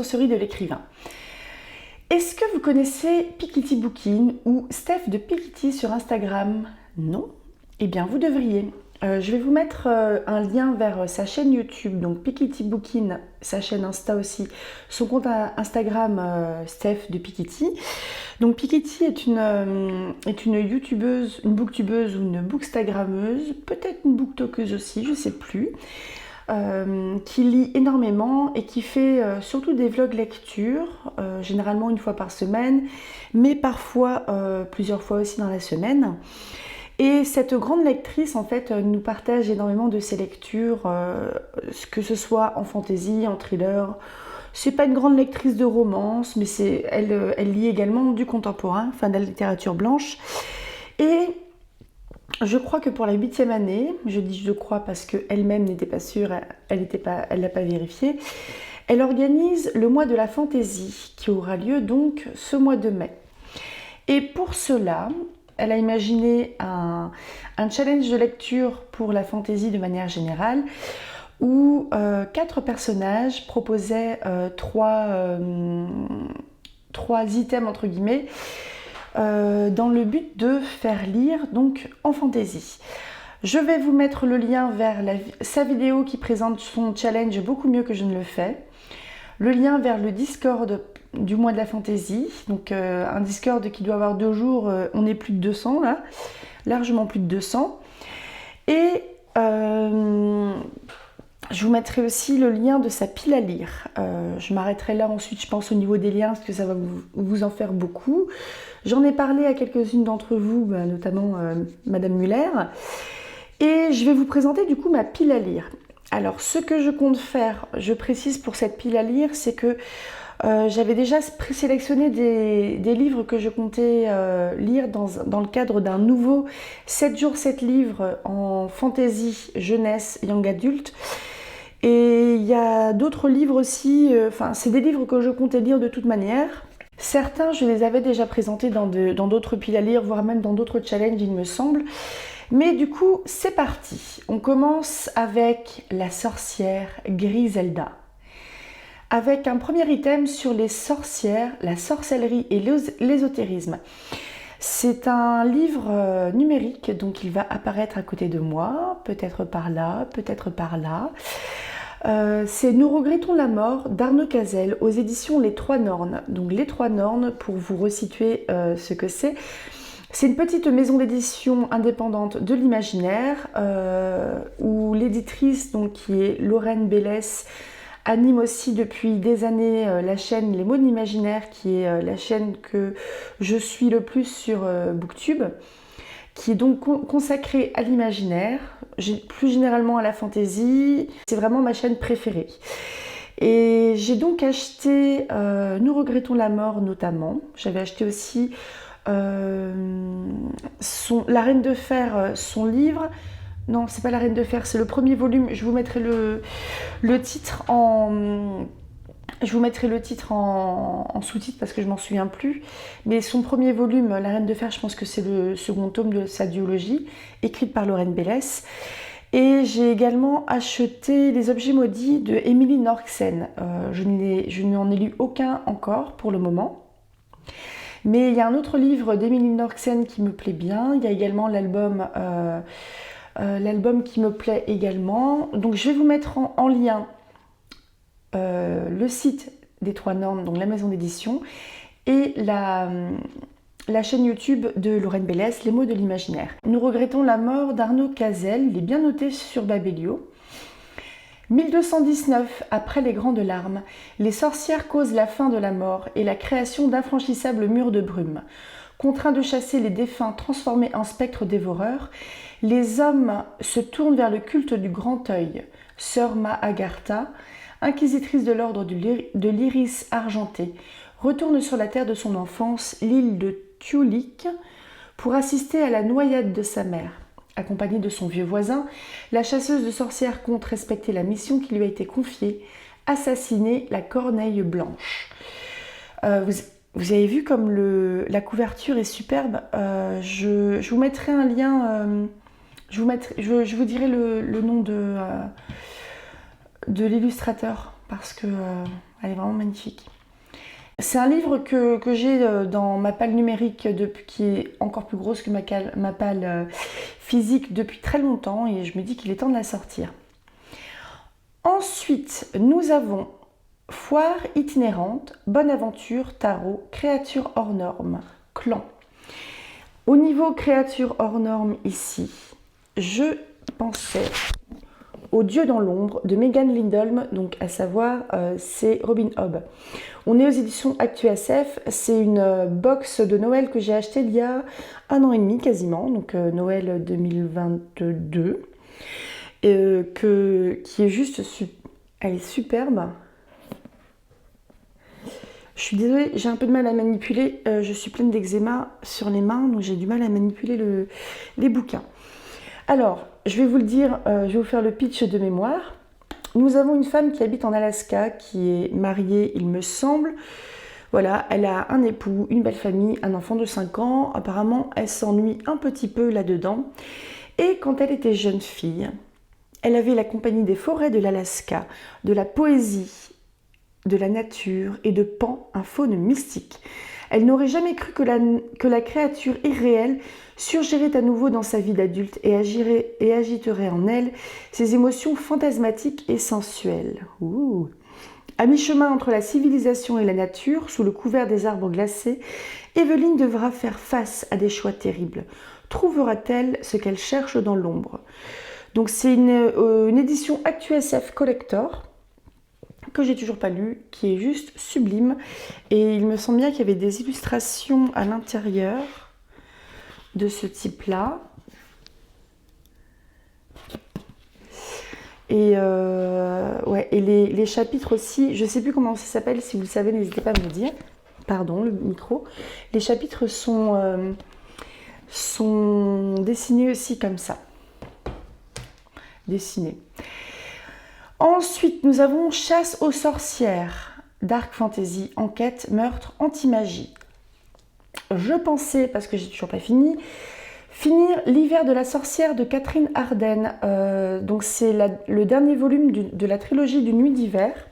ressourcerie de l'écrivain. Est-ce que vous connaissez Piketty Bookin ou Steph de Piketty sur Instagram? Non? Eh bien, vous devriez. Je vais vous mettre un lien vers sa chaîne YouTube, donc Piketty Bookin, sa chaîne Insta aussi, son compte Instagram Steph de Piketty. Donc Piketty est une youtubeuse, une booktubeuse ou une bookstagrammeuse, peut-être une booktokeuse aussi, je ne sais plus, qui lit énormément et qui fait surtout des vlogs lecture, généralement une fois par semaine, mais parfois plusieurs fois aussi dans la semaine. Et cette grande lectrice, en fait, nous partage énormément de ses lectures, que ce soit en fantasy, en thriller. C'est pas une grande lectrice de romance, mais elle lit également du contemporain, enfin de la littérature blanche. Et je crois que pour la 8e année, je dis je crois parce qu'elle-même n'était pas sûre, elle l'a pas vérifié, elle organise le mois de la fantaisie qui aura lieu donc ce mois de mai. Et pour cela, elle a imaginé un challenge de lecture pour la fantaisie de manière générale où 4 personnages proposaient 3 items entre guillemets dans le but de faire lire donc en fantaisie. Je vais vous mettre le lien vers sa vidéo qui présente son challenge beaucoup mieux que je ne le fais. Le lien vers le Discord du mois de la fantaisie, donc un Discord qui doit avoir 2 jours, on est plus de 200 là, largement plus de 200. Et je vous mettrai aussi le lien de sa pile à lire. Je m'arrêterai là ensuite, je pense, au niveau des liens, parce que ça va vous en faire beaucoup. J'en ai parlé à quelques-unes d'entre vous, notamment Madame Muller. Et je vais vous présenter du coup ma pile à lire. Alors, ce que je compte faire, je précise pour cette pile à lire, c'est que j'avais déjà présélectionné des livres que je comptais lire dans le cadre d'un nouveau 7 jours 7 livres en fantasy, jeunesse, young adulte. Et il y a d'autres livres aussi, c'est des livres que je comptais lire de toute manière. Certains, je les avais déjà présentés dans d'autres piles à lire, voire même dans d'autres challenges, il me semble. Mais du coup, c'est parti. On commence avec La sorcière Griselda. Avec un premier item sur les sorcières, la sorcellerie et l'ésotérisme. C'est un livre numérique, donc il va apparaître à côté de moi, peut-être par là, peut-être par là. C'est Nous regrettons la mort d'Arnaud Cazel aux éditions Les Trois Nornes. Donc Les Trois Nornes, pour vous resituer ce que c'est une petite maison d'édition indépendante de l'imaginaire où l'éditrice, donc qui est Lorraine Bellès, anime aussi depuis des années la chaîne Les Mots de l'Imaginaire, qui est la chaîne que je suis le plus sur Booktube, qui est donc consacrée à l'imaginaire, plus généralement à la fantaisie. C'est vraiment ma chaîne préférée. Et j'ai donc acheté Nous regrettons la mort notamment. J'avais acheté aussi La Reine de Fer, son livre. Non, c'est pas La Reine de Fer, c'est le premier volume. Je vous mettrai le titre en sous-titre parce que je m'en souviens plus. Mais son premier volume, La Reine de Fer, je pense que c'est le second tome de sa duologie, écrite par Lorraine Bellès. Et j'ai également acheté Les Objets Maudits de Émilie Norxen. Je n'en ai lu aucun encore pour le moment. Mais il y a un autre livre d'Émilie Norxen qui me plaît bien. Il y a également l'album qui me plaît également. Donc je vais vous mettre en lien le site des Trois Nornes, donc la maison d'édition, et la chaîne YouTube de Lorraine Bellès, Les Mots de l'Imaginaire. Nous regrettons la mort d'Arnaud Cazel, il est bien noté sur Babelio. 1219, après les grandes larmes, les sorcières causent la fin de la mort et la création d'infranchissables murs de brume. Contraints de chasser les défunts transformés en spectres dévoreurs, les hommes se tournent vers le culte du grand œil. Sœur Agartha, inquisitrice de l'ordre de l'iris argenté, retourne sur la terre de son enfance, l'île de Tulik, pour assister à la noyade de sa mère. Accompagnée de son vieux voisin, la chasseuse de sorcières compte respecter la mission qui lui a été confiée, assassiner la corneille blanche. Vous avez vu comme la couverture est superbe. Je vous mettrai un lien, je vous dirai le nom de l'illustrateur parce que Elle est vraiment magnifique. C'est un livre que j'ai dans ma palle numérique qui est encore plus grosse que ma palle physique depuis très longtemps et je me dis qu'il est temps de la sortir. Ensuite, nous avons Foire itinérante, Bonne aventure, Tarot, Créatures hors normes, Clan. Au niveau créatures hors normes ici, je pensais au Dieu dans l'ombre de Megan Lindholm, donc à savoir c'est Robin Hobb. On est aux éditions ActuSF, c'est une box de Noël que j'ai achetée il y a 1 an et demi quasiment, donc Noël 2022, qui est juste, elle est superbe. Je suis désolée, j'ai un peu de mal à manipuler, je suis pleine d'eczéma sur les mains, donc j'ai du mal à manipuler les bouquins. Alors, je vais vous le dire, je vais vous faire le pitch de mémoire. Nous avons une femme qui habite en Alaska, qui est mariée, il me semble. Voilà, elle a un époux, une belle famille, un enfant de 5 ans. Apparemment, elle s'ennuie un petit peu là-dedans. Et quand elle était jeune fille, elle avait la compagnie des forêts de l'Alaska, de la poésie, de la nature et de Pan, un faune mystique. Elle n'aurait jamais cru que la créature irréelle surgirait à nouveau dans sa vie d'adulte et agiterait en elle ses émotions fantasmatiques et sensuelles. Ouh. À mi-chemin entre la civilisation et la nature, sous le couvert des arbres glacés, Evelyne devra faire face à des choix terribles. Trouvera-t-elle ce qu'elle cherche dans l'ombre? Donc c'est une édition ActuSF Collector que j'ai toujours pas lu, qui est juste sublime. Et il me semble bien qu'il y avait des illustrations à l'intérieur de ce type-là. Et, ouais, et les chapitres aussi, je sais plus comment ça s'appelle, si vous le savez, n'hésitez pas à me le dire. Pardon, le micro. Les chapitres sont dessinés aussi comme ça. Dessinés. Ensuite, nous avons Chasse aux sorcières, Dark Fantasy, enquête, meurtre, anti-magie. Je pensais, parce que j'ai toujours pas fini, finir L'hiver de la sorcière de Catherine Arden. Donc c'est le dernier volume de la trilogie du Nuit d'hiver,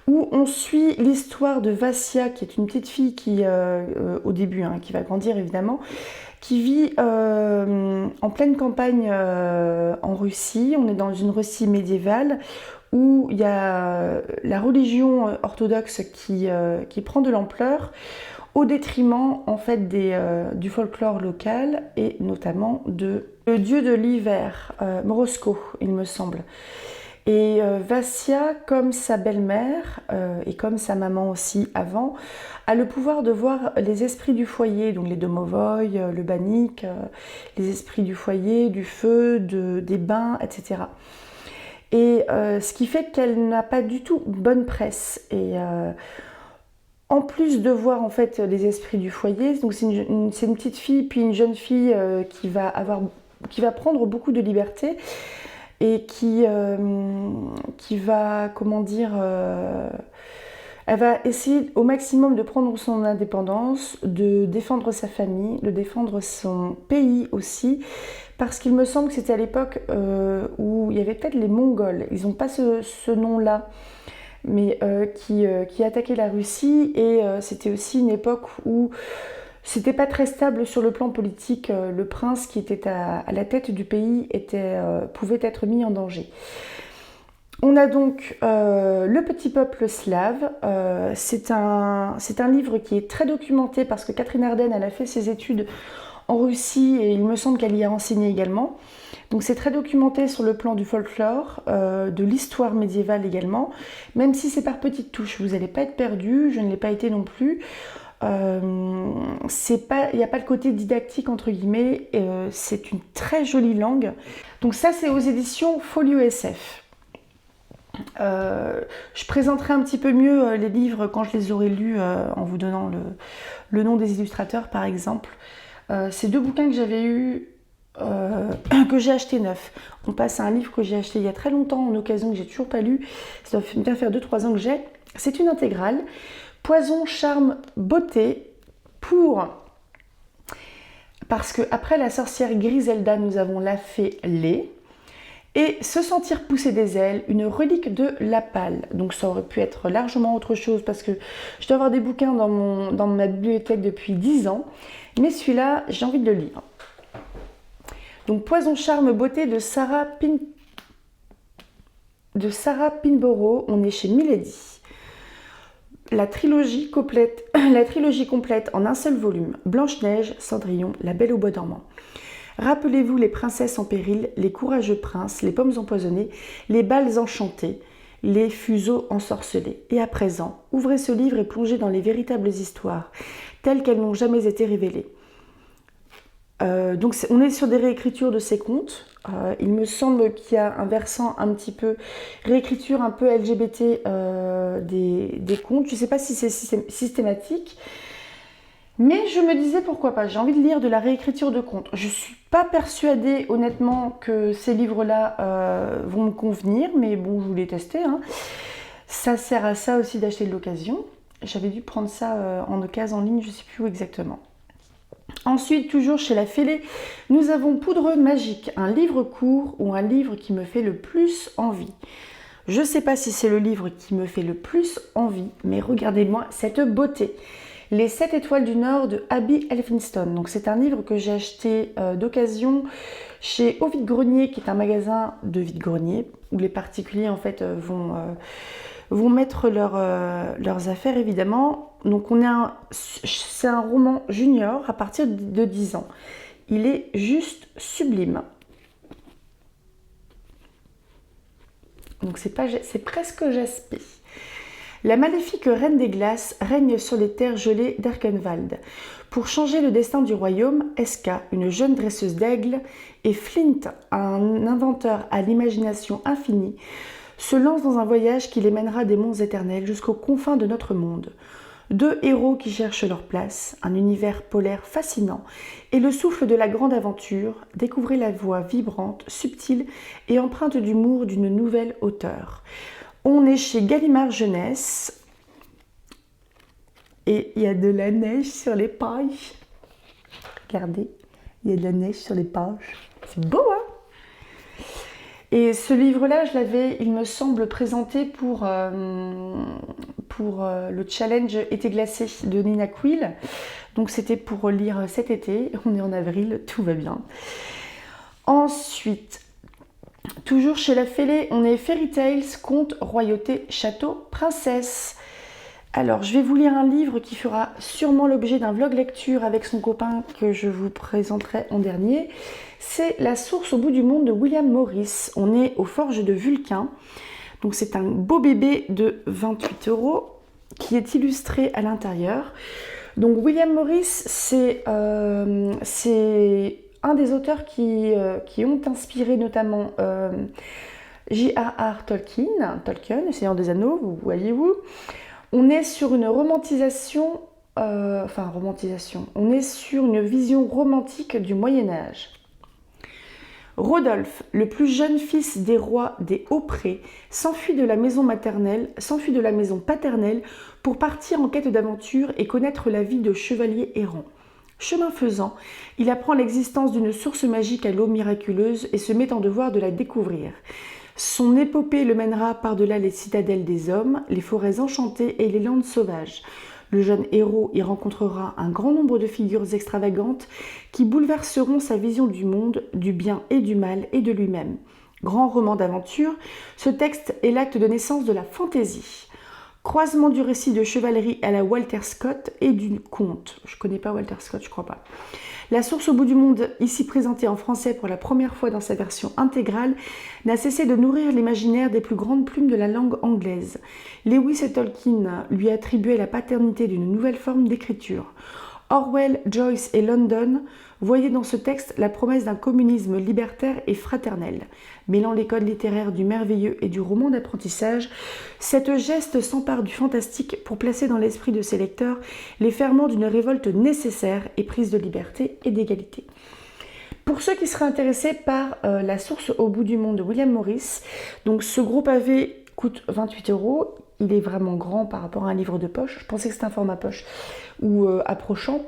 où on suit l'histoire de Vassia, qui est une petite fille qui, au début, qui va grandir évidemment, qui vit en pleine campagne en Russie. On est dans une Russie médiévale où il y a la religion orthodoxe qui prend de l'ampleur au détriment en fait du folklore local et notamment le dieu de l'hiver, Morosko, il me semble. Et Vassia, comme sa belle-mère et comme sa maman aussi avant, a le pouvoir de voir les esprits du foyer, donc les domovoy, le bannik, les esprits du foyer, du feu, des bains, etc. Et ce qui fait qu'elle n'a pas du tout bonne presse. Et en plus de voir en fait les esprits du foyer, donc c'est une petite fille puis une jeune fille qui va prendre beaucoup de liberté et qui va, comment dire, elle va essayer au maximum de prendre son indépendance, de défendre sa famille, de défendre son pays aussi, parce qu'il me semble que c'était à l'époque où il y avait peut-être les Mongols, ils n'ont pas ce nom-là, mais qui attaquaient la Russie, et c'était aussi une époque où c'était pas très stable sur le plan politique. Le prince qui était à la tête du pays pouvait être mis en danger. On a donc Le petit peuple slave. C'est un livre qui est très documenté parce que Catherine Arden, elle a fait ses études en Russie et il me semble qu'elle y a enseigné également. Donc c'est très documenté sur le plan du folklore, de l'histoire médiévale également. Même si c'est par petites touches, vous n'allez pas être perdu, je ne l'ai pas été non plus. Il n'y a pas le côté didactique entre guillemets, c'est une très jolie langue. Donc ça c'est aux éditions Folio SF. Je présenterai un petit peu mieux les livres quand je les aurai lus en vous donnant le nom des illustrateurs par exemple. Ces 2 bouquins que j'avais eus, que j'ai acheté neuf. On passe à un livre que j'ai acheté il y a très longtemps en occasion que j'ai toujours pas lu. Ça doit bien faire 2-3 ans que j'ai. C'est une intégrale. Poison, charme, beauté parce que après la sorcière Griselda, nous avons la fée Lé. Et se sentir pousser des ailes, une relique de la palle. Donc ça aurait pu être largement autre chose parce que je dois avoir des bouquins dans ma bibliothèque depuis 10 ans. Mais celui-là, j'ai envie de le lire. Donc Poison, charme, beauté de Sarah Pinborough. On est chez Milady. La trilogie complète en un seul volume. Blanche-Neige, Cendrillon, La Belle au bois dormant. Rappelez-vous les princesses en péril, les courageux princes, les pommes empoisonnées, les balles enchantées, les fuseaux ensorcelés. Et à présent, ouvrez ce livre et plongez dans les véritables histoires, telles qu'elles n'ont jamais été révélées. Donc on est sur des réécritures de ces contes. Il me semble qu'il y a un versant un petit peu réécriture un peu LGBT des contes. Je ne sais pas si c'est systématique. Mais je me disais pourquoi pas, j'ai envie de lire de la réécriture de contes. Je ne suis pas persuadée honnêtement que ces livres-là vont me convenir, mais bon, je voulais tester. Hein. Ça sert à ça aussi d'acheter de l'occasion. J'avais dû prendre ça en occasion en ligne, je ne sais plus où exactement. Ensuite, toujours chez La Fêlée, nous avons Poudre magique, un livre court ou un livre qui me fait le plus envie. Je ne sais pas si c'est le livre qui me fait le plus envie, mais regardez-moi cette beauté. Les 7 étoiles du Nord de Abby Elphinstone. Donc c'est un livre que j'ai acheté d'occasion chez Au Vide-Grenier, qui est un magasin de vide-grenier, où les particuliers en fait vont mettre leurs affaires évidemment. Donc c'est un roman junior à partir de 10 ans. Il est juste sublime. Donc c'est presque jaspé. La maléfique reine des glaces règne sur les terres gelées d'Erkenwald. Pour changer le destin du royaume, Eska, une jeune dresseuse d'aigles, et Flint, un inventeur à l'imagination infinie, se lancent dans un voyage qui les mènera des monts éternels jusqu'aux confins de notre monde. 2 héros qui cherchent leur place, un univers polaire fascinant et le souffle de la grande aventure. Découvrez la voix vibrante, subtile et empreinte d'humour d'une nouvelle auteure. On est chez Gallimard Jeunesse et il y a de la neige sur les pages. Regardez, il y a de la neige sur les pages. C'est beau, hein? Et ce livre-là, je l'avais, il me semble, présenté pour le challenge Été glacé de Nina Quill. Donc c'était pour lire cet été. On est en avril, tout va bien. Ensuite, toujours chez La Fêlée, on est Fairy Tales, Contes, Royauté, Château, Princesse. Alors, je vais vous lire un livre qui fera sûrement l'objet d'un vlog lecture avec son copain que je vous présenterai en dernier. C'est La source au bout du monde de William Morris. On est aux Forges de Vulcain. Donc, c'est un beau bébé de 28 € qui est illustré à l'intérieur. Donc, William Morris, c'est un des auteurs qui ont inspiré notamment J.R.R. Tolkien, Le Seigneur des Anneaux, vous voyez-vous. On est sur une romantisation, on est sur une vision romantique du Moyen-Âge. Rodolphe, le plus jeune fils des rois des Hauts-Prés, s'enfuit de la maison paternelle pour partir en quête d'aventure et connaître la vie de chevalier errant. Chemin faisant, il apprend l'existence d'une source magique à l'eau miraculeuse et se met en devoir de la découvrir. Son épopée le mènera par-delà les citadelles des hommes, les forêts enchantées et les landes sauvages. Le jeune héros y rencontrera un grand nombre de figures extravagantes qui bouleverseront sa vision du monde, du bien et du mal et de lui-même. Grand roman d'aventure, ce texte est l'acte de naissance de la fantaisie. Croisement du récit de chevalerie à la Walter Scott et du conte. Je ne connais pas Walter Scott, je crois pas. La source au bout du monde, ici présentée en français pour la première fois dans sa version intégrale, n'a cessé de nourrir l'imaginaire des plus grandes plumes de la langue anglaise. Lewis et Tolkien lui attribuaient la paternité d'une nouvelle forme d'écriture. Orwell, Joyce et London voyaient dans ce texte la promesse d'un communisme libertaire et fraternel. Mêlant les codes littéraires du merveilleux et du roman d'apprentissage, cette geste s'empare du fantastique pour placer dans l'esprit de ses lecteurs les ferments d'une révolte nécessaire et prise de liberté et d'égalité. Pour ceux qui seraient intéressés par La source au bout du monde de William Morris, donc ce gros pavé coûte 28 €. Il est vraiment grand par rapport à un livre de poche. Je pensais que c'était un format poche ou approchant.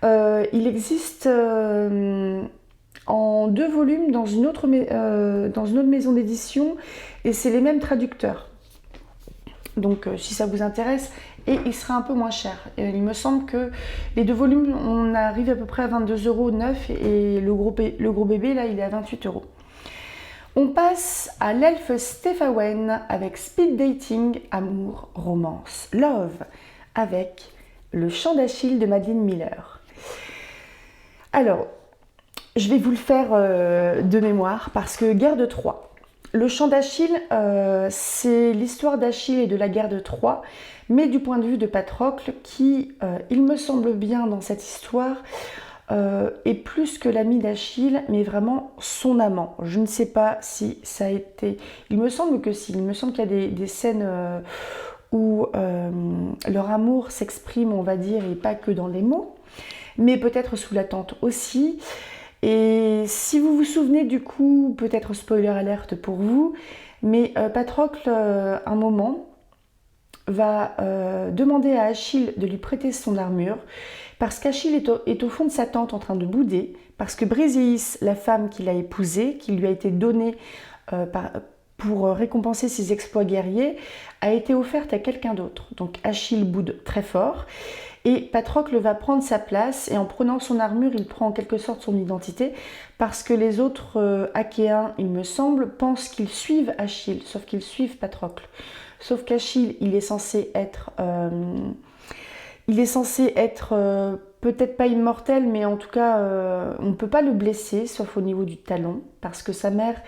Il existe en 2 volumes dans une autre maison d'édition, et c'est les mêmes traducteurs. Donc si ça vous intéresse, et il sera un peu moins cher. Et il me semble que les 2 volumes, on arrive à peu près à 22 € neuf, et le gros bébé, là, il est à 28 €. On passe à l'elfe Stephawen avec Speed Dating, Amour, Romance, Love, avec Le Chant d'Achille de Madeline Miller. Alors, je vais vous le faire de mémoire, parce que guerre de Troie. Le Chant d'Achille, c'est l'histoire d'Achille et de la guerre de Troie, mais du point de vue de Patrocle, qui, il me semble bien dans cette histoire, est plus que l'ami d'Achille, mais vraiment son amant. Je ne sais pas si ça a été... Il me semble que si. Il me semble qu'il y a des scènes où leur amour s'exprime, on va dire, et pas que dans les mots, mais peut-être sous la tente aussi. Et si vous vous souvenez, du coup, peut-être spoiler alerte pour vous, mais Patrocle, un moment, va demander à Achille de lui prêter son armure, parce qu'Achille est au fond de sa tente en train de bouder, parce que Briséis, la femme qu'il a épousée, qui lui a été donnée pour récompenser ses exploits guerriers, a été offerte à quelqu'un d'autre. Donc Achille boude très fort, et Patrocle va prendre sa place, et en prenant son armure, il prend en quelque sorte son identité, parce que les autres Achéens, il me semble, pensent qu'ils suivent Achille, sauf qu'ils suivent Patrocle. Sauf qu'Achille, il est censé être peut-être pas immortel, mais en tout cas, on ne peut pas le blesser, sauf au niveau du talon, parce que sa mère,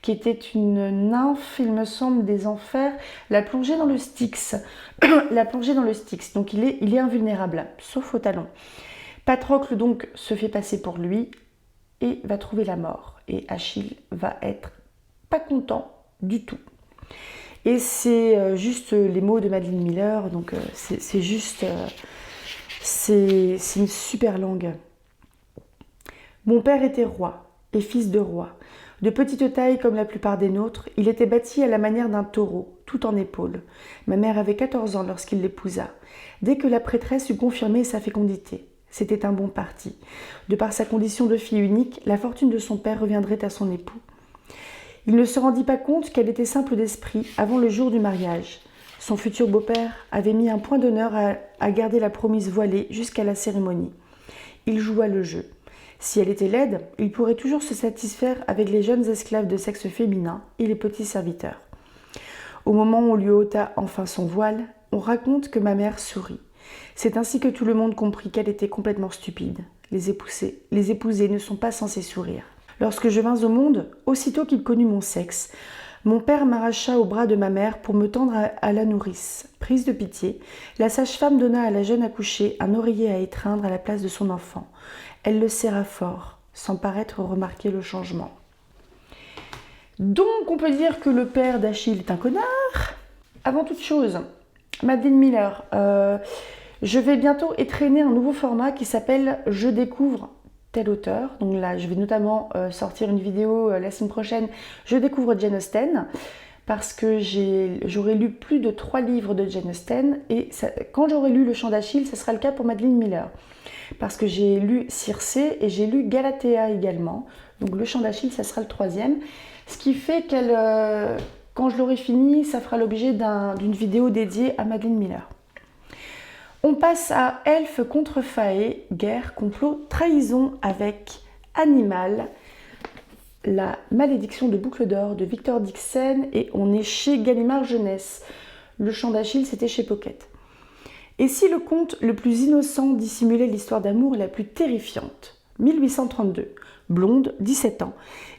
qui était une nymphe, il me semble, des enfers, l'a plongé dans le Styx. Donc il est invulnérable, sauf au talon. Patrocle donc se fait passer pour lui et va trouver la mort. Et Achille va être pas content du tout. Et c'est juste les mots de Madeline Miller, donc c'est juste... c'est une super langue. Mon père était roi et fils de roi. De petite taille comme la plupart des nôtres, il était bâti à la manière d'un taureau, tout en épaules. Ma mère avait 14 ans lorsqu'il l'épousa, dès que la prêtresse eut confirmé sa fécondité. C'était un bon parti. De par sa condition de fille unique, la fortune de son père reviendrait à son époux. Il ne se rendit pas compte qu'elle était simple d'esprit avant le jour du mariage. Son futur beau-père avait mis un point d'honneur à garder la promise voilée jusqu'à la cérémonie. Il joua le jeu. Si elle était laide, il pourrait toujours se satisfaire avec les jeunes esclaves de sexe féminin et les petits serviteurs. Au moment où on lui ôta enfin son voile, on raconte que ma mère sourit. C'est ainsi que tout le monde comprit qu'elle était complètement stupide. Les épousés ne sont pas censés sourire. Lorsque je vins au monde, aussitôt qu'il connut mon sexe, mon père m'arracha au bras de ma mère pour me tendre à la nourrice. Prise de pitié, la sage-femme donna à la jeune accouchée un oreiller à étreindre à la place de son enfant. Elle le serra fort, sans paraître remarquer le changement. Donc on peut dire que le père d'Achille est un connard. Avant toute chose, Madeline Miller, je vais bientôt étrenner un nouveau format qui s'appelle « Je découvre » tel auteur. Donc là, je vais notamment sortir une vidéo la semaine prochaine. Je découvre Jane Austen parce que j'aurai lu plus de 3 livres de Jane Austen et quand j'aurai lu Le Chant d'Achille, ce sera le cas pour Madeline Miller. Parce que j'ai lu Circé et j'ai lu Galatea également. Donc Le Chant d'Achille, ça sera le 3e. Ce qui fait quand je l'aurai fini, ça fera l'objet d'une vidéo dédiée à Madeline Miller. On passe à Elfe contre Fae, guerre, complot, trahison avec Animal, la malédiction de Boucle d'Or de Victor Dixon, et on est chez Gallimard Jeunesse. Le Chant d'Achille, c'était chez Pocket. Et si le conte le plus innocent dissimulait l'histoire d'amour la plus terrifiante? 1832, blonde, 17 ans,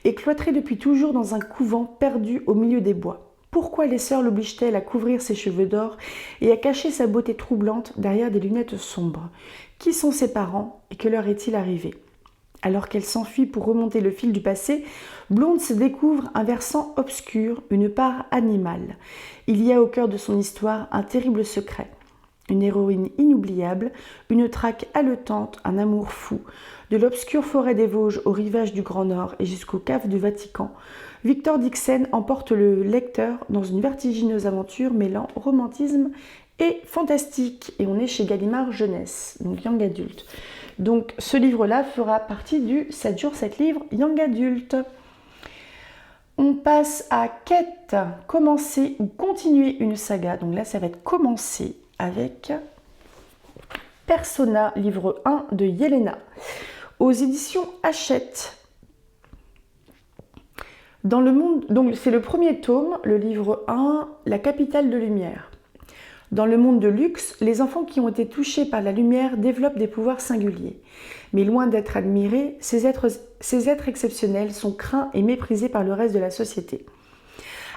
et cloîtrée depuis toujours dans un couvent perdu au milieu des bois. Pourquoi les sœurs l'obligent-elles à couvrir ses cheveux d'or et à cacher sa beauté troublante derrière des lunettes sombres? Qui sont ses parents et que leur est-il arrivé? Alors qu'elle s'enfuit pour remonter le fil du passé, Blonde se découvre un versant obscur, une part animale. Il y a au cœur de son histoire un terrible secret. Une héroïne inoubliable, une traque haletante, un amour fou. De l'obscure forêt des Vosges au rivage du Grand Nord et jusqu'aux caves du Vatican, Victor Dixon emporte le lecteur dans une vertigineuse aventure mêlant romantisme et fantastique. Et on est chez Gallimard Jeunesse, donc Young Adult. Donc ce livre-là fera partie du 7 jours, 7 livres Young Adult. On passe à Quête, commencer ou continuer une saga. Donc là, ça va être commencer avec Persona, livre 1 de Yelena, aux éditions Hachette. Dans le monde, donc c'est le premier tome, le livre 1, La capitale de lumière. Dans le monde de luxe, les enfants qui ont été touchés par la lumière développent des pouvoirs singuliers. Mais loin d'être admirés, ces êtres exceptionnels sont craints et méprisés par le reste de la société.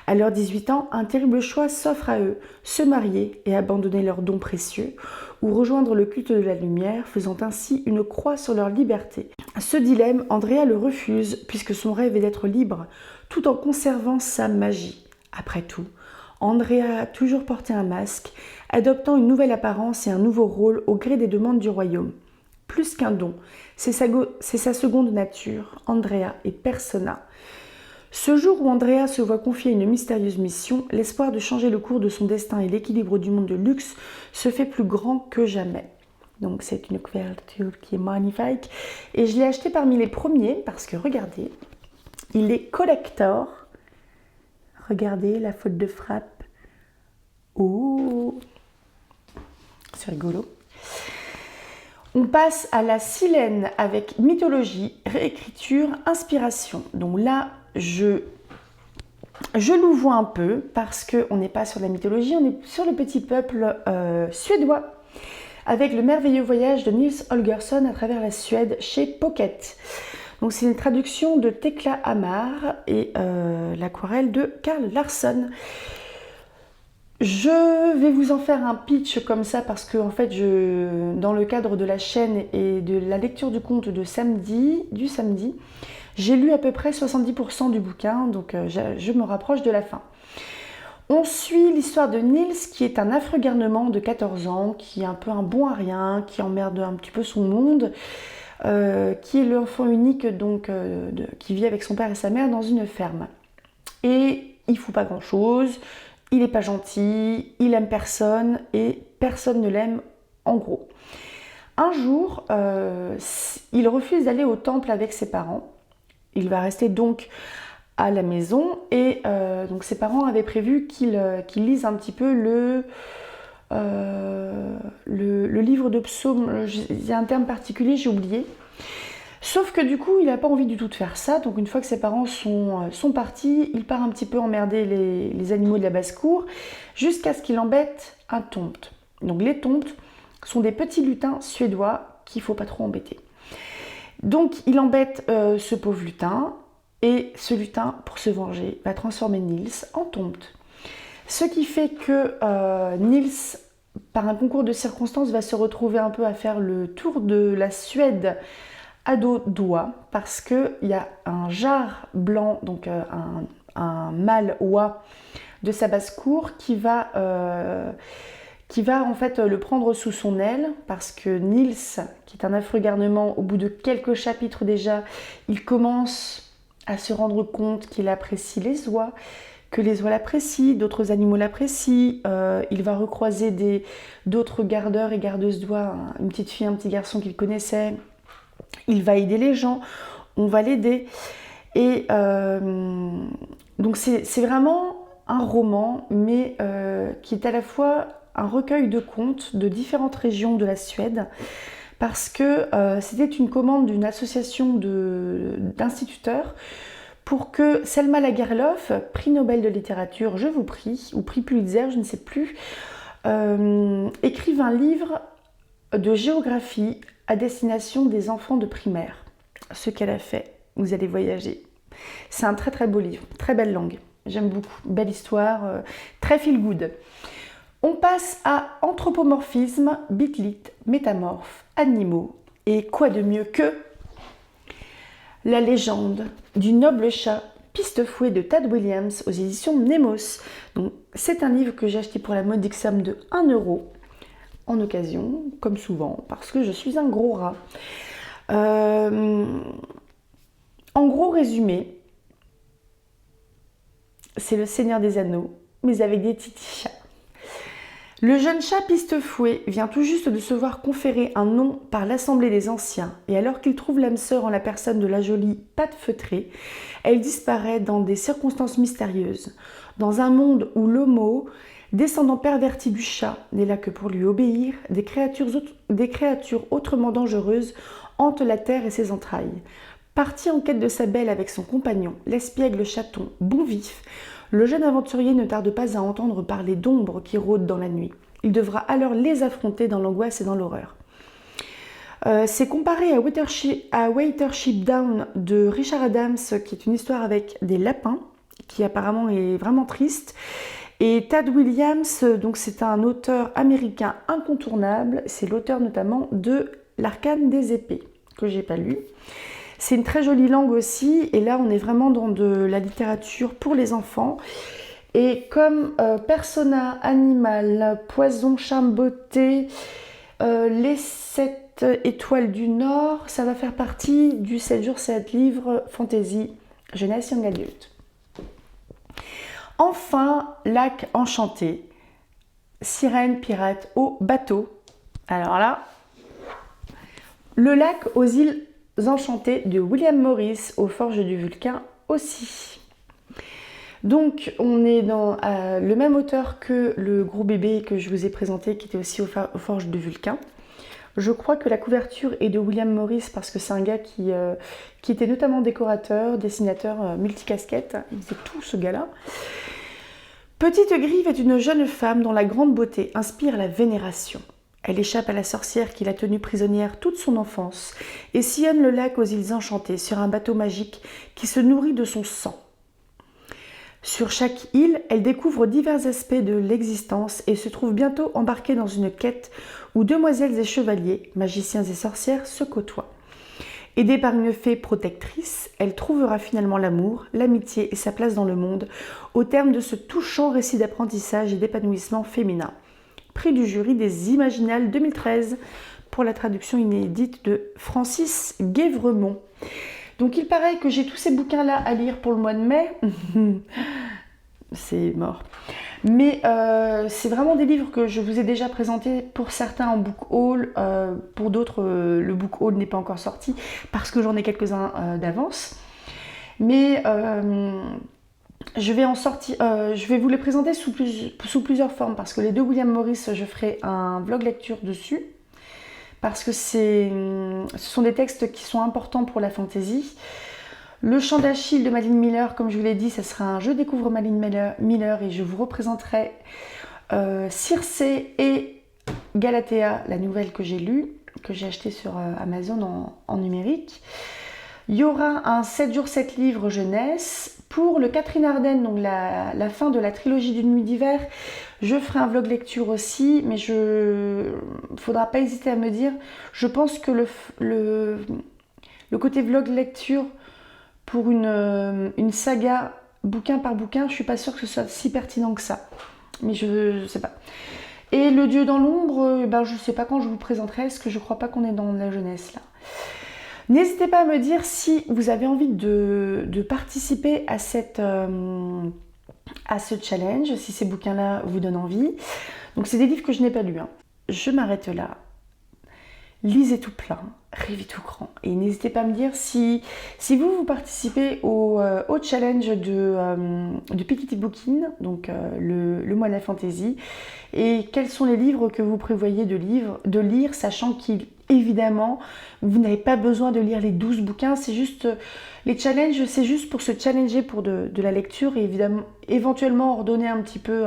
À leurs 18 ans, un terrible choix s'offre à eux, se marier et abandonner leurs dons précieux, ou rejoindre le culte de la lumière, faisant ainsi une croix sur leur liberté. Ce dilemme, Andrea le refuse, puisque son rêve est d'être libre, tout en conservant sa magie. Après tout, Andrea a toujours porté un masque, adoptant une nouvelle apparence et un nouveau rôle au gré des demandes du royaume. Plus qu'un don, c'est sa seconde nature, Andrea et Persona. Ce jour où Andrea se voit confier une mystérieuse mission, l'espoir de changer le cours de son destin et l'équilibre du monde de luxe se fait plus grand que jamais. Donc c'est une couverture qui est magnifique. Et je l'ai acheté parmi les premiers parce que regardez, il est collector. Regardez la faute de frappe. Oh, c'est rigolo. On passe à la Silène avec mythologie, réécriture, inspiration. Donc là, je l'ouvre un peu parce qu'on n'est pas sur la mythologie, on est sur le petit peuple suédois avec le merveilleux voyage de Nils Holgersson à travers la Suède chez Pocket. Donc c'est une traduction de Tekla Hamar et l'aquarelle de Karl Larsson. Je vais vous en faire un pitch comme ça parce que en fait, dans le cadre de la chaîne et de la lecture du conte du samedi, j'ai lu à peu près 70% du bouquin, donc je me rapproche de la fin. On suit l'histoire de Nils, qui est un affreux garnement de 14 ans, qui est un peu un bon à rien, qui emmerde un petit peu son monde, qui est l'enfant unique donc, qui vit avec son père et sa mère dans une ferme. Et il ne fout pas grand-chose. Il n'est pas gentil, il aime personne et personne ne l'aime en gros. Un jour, il refuse d'aller au temple avec ses parents. Il va rester donc à la maison et donc ses parents avaient prévu qu'il lise un petit peu le livre de psaumes. Il y a un terme particulier, j'ai oublié. Sauf que du coup, il n'a pas envie du tout de faire ça. Donc une fois que ses parents sont partis, il part un petit peu emmerder les animaux de la basse-cour jusqu'à ce qu'il embête un tomte. Donc les tomtes sont des petits lutins suédois qu'il ne faut pas trop embêter. Donc il embête ce pauvre lutin et ce lutin, pour se venger, va transformer Nils en tomte. Ce qui fait que Nils, par un concours de circonstances, va se retrouver un peu à faire le tour de la Suède à dos doigt parce qu'il y a un jar blanc, donc un mâle oie de sa basse-cour qui va en fait le prendre sous son aile parce que Nils, qui est un affreux garnement, au bout de quelques chapitres déjà, il commence à se rendre compte qu'il apprécie les oies, que les oies l'apprécient, d'autres animaux l'apprécient, il va recroiser d'autres gardeurs et gardeuses d'oies, une petite fille, un petit garçon qu'il connaissait. Il va aider les gens, on va l'aider. Et donc c'est vraiment un roman, mais qui est à la fois un recueil de contes de différentes régions de la Suède, parce que c'était une commande d'une association d'instituteurs pour que Selma Lagerlöf, prix Nobel de littérature, je vous prie, ou prix Pulitzer, je ne sais plus, écrive un livre de géographie à destination des enfants de primaire. Ce qu'elle a fait, vous allez voyager. C'est un très très beau livre, très belle langue, j'aime beaucoup, belle histoire, très feel good. On passe à anthropomorphisme, bitlit, métamorphe, animaux, et quoi de mieux que la légende du noble chat Pistefouet de Tad Williams aux éditions Nemos. Donc c'est un livre que j'ai acheté pour la modique somme de 1 € en occasion, comme souvent, parce que je suis un gros rat. En gros résumé, c'est le Seigneur des Anneaux, mais avec des petits chats. Le jeune chat Pistefouet vient tout juste de se voir conférer un nom par l'Assemblée des Anciens, et alors qu'il trouve l'âme sœur en la personne de la jolie Patte Feutrée, elle disparaît dans des circonstances mystérieuses. Dans un monde où l'homo, descendant perverti du chat, n'est là que pour lui obéir, des créatures autrement dangereuses hantent la terre et ses entrailles. Parti en quête de sa belle avec son compagnon, l'espiègle chaton bon vif, le jeune aventurier ne tarde pas à entendre parler d'ombres qui rôdent dans la nuit. Il devra alors les affronter dans l'angoisse et dans l'horreur. C'est comparé à Watership Down de Richard Adams, qui est une histoire avec des lapins, qui apparemment est vraiment triste. Et Tad Williams, donc c'est un auteur américain incontournable, c'est l'auteur notamment de L'Arcane des épées, que j'ai pas lu. C'est une très jolie langue aussi, et là on est vraiment dans de la littérature pour les enfants. Et comme Persona, Animal, Poison, Charme, Beauté, les 7 étoiles du Nord, ça va faire partie du 7 jours 7 livres fantasy jeunesse young adulte. Enfin, Lac enchanté, sirène pirate au bateau. Alors là, le lac aux îles enchantées de William Morris aux Forges du Vulcain aussi. Donc on est dans le même auteur que le gros bébé que je vous ai présenté, qui était aussi aux Forges du Vulcain. Je crois que la couverture est de William Morris parce que c'est un gars qui était notamment décorateur, dessinateur, multicasquette. Il faisait tout, ce gars-là. Petite Grive est une jeune femme dont la grande beauté inspire la vénération. Elle échappe à la sorcière qui l'a tenue prisonnière toute son enfance et sillonne le lac aux îles enchantées sur un bateau magique qui se nourrit de son sang. Sur chaque île, elle découvre divers aspects de l'existence et se trouve bientôt embarquée dans une quête où demoiselles et chevaliers, magiciens et sorcières se côtoient. Aidée par une fée protectrice, elle trouvera finalement l'amour, l'amitié et sa place dans le monde au terme de ce touchant récit d'apprentissage et d'épanouissement féminin. Prix du jury des Imaginales 2013 pour la traduction inédite de Francis Guévremont. Donc il paraît que j'ai tous ces bouquins-là à lire pour le mois de mai. C'est mort. Mais c'est vraiment des livres que je vous ai déjà présentés, pour certains en book haul, pour d'autres le book haul n'est pas encore sorti parce que j'en ai quelques-uns d'avance. Mais je vais vous les présenter sous plusieurs formes, parce que les deux William Morris, je ferai un vlog lecture dessus, parce que ce sont des textes qui sont importants pour la fantasy. Le Chant d'Achille de Malin Miller, comme je vous l'ai dit, ça sera un Je découvre Malin Miller et je vous représenterai Circé et Galatea, la nouvelle que j'ai lue, que j'ai achetée sur Amazon en numérique. Il y aura un 7 jours 7 livres jeunesse. Pour le Catherine Arden, donc la fin de la trilogie d'une nuit d'hiver, je ferai un vlog lecture aussi, mais faudra pas hésiter à me dire. Je pense que le côté vlog lecture pour une saga bouquin par bouquin, je suis pas sûre que ce soit si pertinent que ça. Mais je sais pas. Et Le Dieu dans l'ombre, je sais pas quand je vous présenterai, parce que je crois pas qu'on est dans la jeunesse là. N'hésitez pas à me dire si vous avez envie de participer à ce challenge, si ces bouquins-là vous donnent envie. Donc c'est des livres que je n'ai pas lus. Je m'arrête là. Lisez tout plein, rêvez tout grand. Et n'hésitez pas à me dire si vous participez au challenge de Piketty Bookin, donc le mois de la fantasy, et quels sont les livres que vous prévoyez de lire, sachant qu'évidemment, vous n'avez pas besoin de lire les 12 bouquins, c'est juste, les challenges, c'est juste pour se challenger pour de la lecture, et éventuellement ordonner un petit peu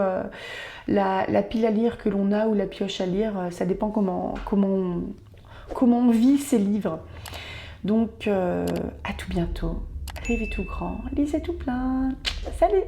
la pile à lire que l'on a, ou la pioche à lire, ça dépend comment on vit ces livres. Donc à tout bientôt, rêvez tout grand, lisez tout plein. Salut!